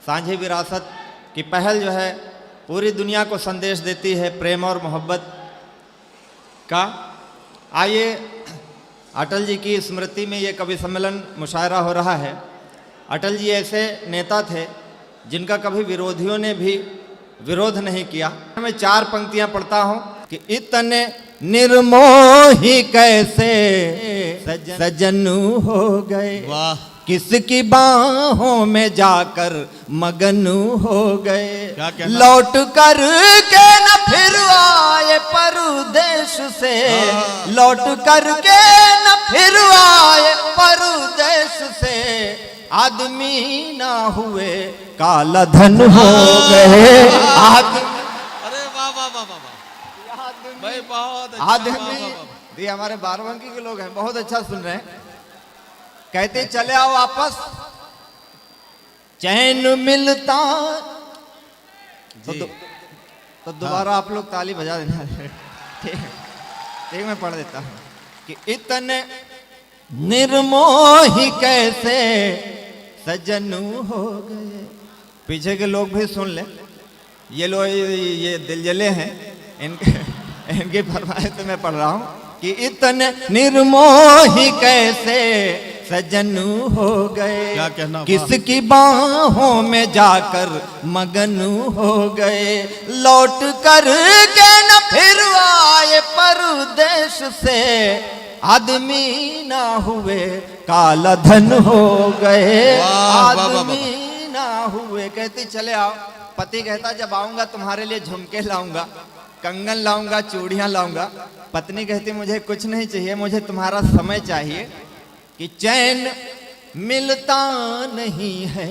सांझी विरासत की पहल जो है पूरी दुनिया को संदेश देती है प्रेम और मोहब्बत का। आइए अटल जी की स्मृति में ये कवि सम्मेलन मुशायरा हो रहा है। अटल जी ऐसे नेता थे जिनका कभी विरोधियों ने भी विरोध नहीं किया। मैं 4 पंक्तियां पढ़ता हूं कि इतने निर्मोही कैसे सजनू हो गए, वाह किसकी बाहों में जाकर मगनू हो गए, लौट कर के न फिर आए परदेश से, लौट कर के न फिर आए परदेश से, आदमी ना हुए काला धन हो गए। अरे वाह वाह वाह वाह भाई, बहुत अच्छा। आदमी ये हमारे बाराबंकी के लोग हैं, बहुत अच्छा सुन रहे हैं। कहते चले आओ वापस चैन मिलता तो दोबारा आप लोग ताली बजा देना। ठीक मैं पढ़ देता हूं कि इतने निर्मोही कैसे सजनू हो गए। पीछे के लोग भी सुन ले, ये लोग ये दिल जले हैं, इनकी फरमाइश तो मैं पढ़ रहा हूं कि इतने निर्मोही कैसे सजनू हो गए, किसकी बाहों में जाकर मगनू हो गए, लौट कर के न फिर आए परदेश से, आदमी ना हुए काला धन हो गए, आदमी ना हुए। कहती चले आओ, पति कहता जब आऊंगा तुम्हारे लिए झुमके लाऊंगा, कंगन लाऊंगा, चूड़ियां लाऊंगा। पत्नी कहती मुझे कुछ नहीं चाहिए, मुझे तुम्हारा समय चाहिए कि चैन मिलता नहीं है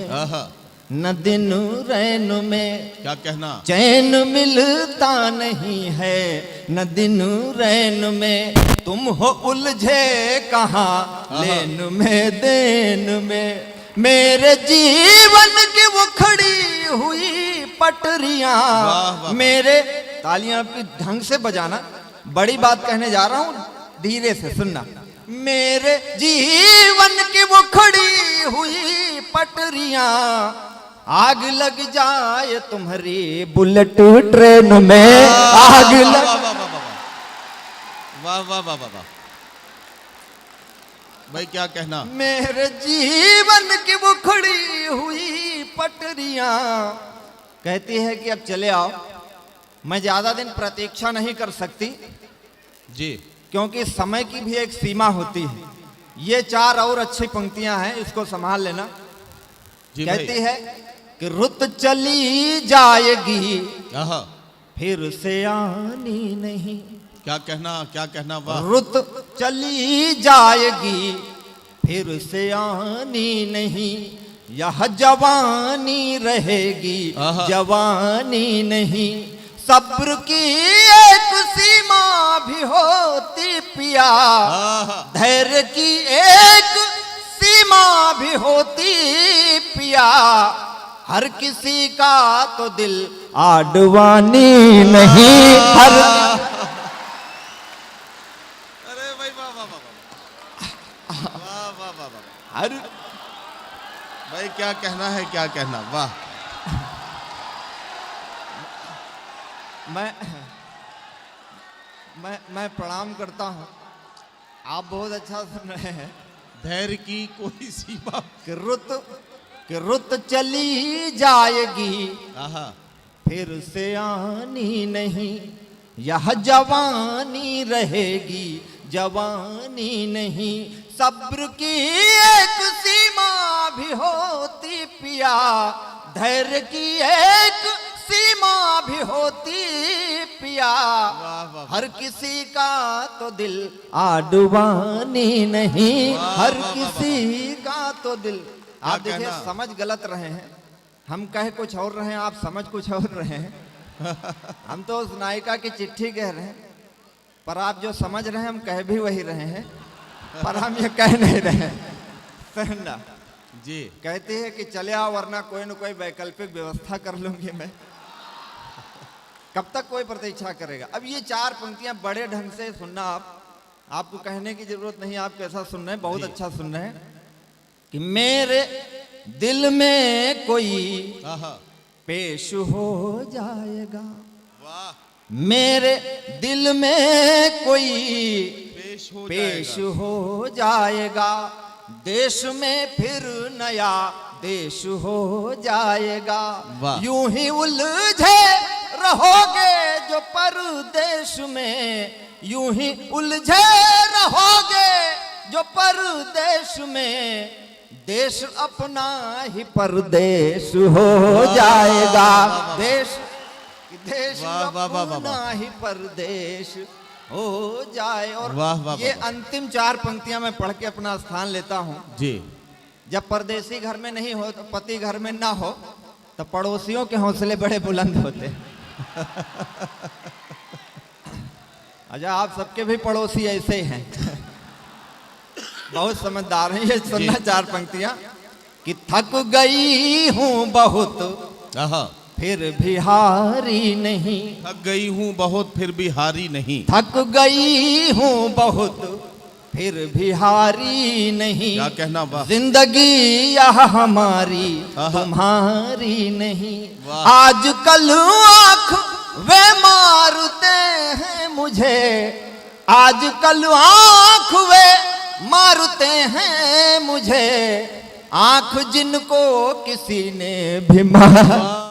न दिन रैन में, क्या कहना, चैन मिलता नहीं है न दिन रैन में, तुम हो उलझे कहाँ लेन में देन में, मेरे जीवन की वो खड़ी हुई पटरियां, मेरे तालियां भी ढंग से बजाना, बड़ी बात कहने जा रहा हूं, धीरे से सुनना। मेरे जीवन की वो खड़ी हुई पटरियां, आग लग जाए तुम्हारी बुलेट ट्रेन में, आग लग। वाह वाह वाह वाह भाई, क्या कहना। मेरे जीवन की वो खड़ी हुई पटरियां। कहती है कि अब चले आओ, मैं ज्यादा दिन प्रतीक्षा नहीं कर सकती जी, क्योंकि समय की भी एक सीमा होती है। ये 4 और अच्छी पंक्तियां हैं, इसको संभाल लेना। कहती है कि रुत चली जाएगी फिर से आनी नहीं, क्या कहना, क्या कहना। वाह, रुत चली जाएगी फिर से आनी नहीं, यह जवानी रहेगी जवानी नहीं, सब्र की एक सीमा भी होती पिया, धैर्य की एक सीमा भी होती पिया, हर किसी का तो दिल आडवानी नहीं, हर। अरे भाई वाह वाह वाह वाह वाह वाह वाह, हर भाई क्या कहना है, क्या कहना। वाह, मैं प्रणाम करता हूँ, आप बहुत अच्छा सुन रहे हैं। धैर्य की कोई सीमा, कि रुत चली जाएगी फिर से आनी नहीं, यह जवानी रहेगी जवानी नहीं, सब्र की एक सीमा भी होती पिया, धैर्य की एक सीमा भी होती पिया, हर किसी का तो दिल आडवानी नहीं, हर किसी का तो दिल। आप देखिए समझ गलत रहे हैं, हम कह कुछ और रहे हैं, आप समझ कुछ और रहे हैं। हम तो उस नायिका की चिट्ठी कह रहे हैं, पर आप जो समझ रहे हैं हम कह भी वही रहे हैं, पर हम ये कह नहीं रहे हैं जी। कहती है कि चले आओ वरना कोई न कोई वैकल्पिक व्यवस्था कर लूंगी मैं। कब तक कोई प्रतीक्षा करेगा। अब ये 4 पंक्तियां बड़े ढंग से सुनना, आपको कहने की जरूरत नहीं, आप कैसा सुन रहे हैं, बहुत अच्छा सुन रहे हैं कि मेरे दिल में कोई आहा, पेश हो जाएगा, वाह, मेरे दिल में कोई पेश पेश हो जाएगा, देश में फिर नया देश हो जाएगा। वाह। यूं ही उलझे रहोगे जो परदेश में, यूं ही उलझे रहोगे जो परदेश में, देश अपना ही परदेश हो जाएगा। देश देश वाह, वाह, वाह, वाह, अपना ही परदेश हो जाए। और वाह, वाह, ये वाह। अंतिम 4 पंक्तियां मैं पढ़ के अपना स्थान लेता हूं। जी, जब परदेसी घर में नहीं हो तो पति घर में ना हो तो पड़ोसियों के हौसले बड़े बुलंद होते। अच्छा, आप सबके भी पड़ोसी ऐसे ही हैं। बहुत समझदार हैं। ये सुनना 4 पंक्तियां कि थक गई हूं बहुत आहा, फिर भी हारी नहीं, थक गई हूँ बहुत फिर भी हारी नहीं, थक गई हूं बहुत फिर भी हारी नहीं, क्या कहना, वाह, जिंदगी यह हमारी आहा। तुम्हारी नहीं। वाह। आजकल आँख वे मारते हैं मुझे, आजकल आँख वे मारते हैं मुझे, आँख जिनको किसी ने भी मारा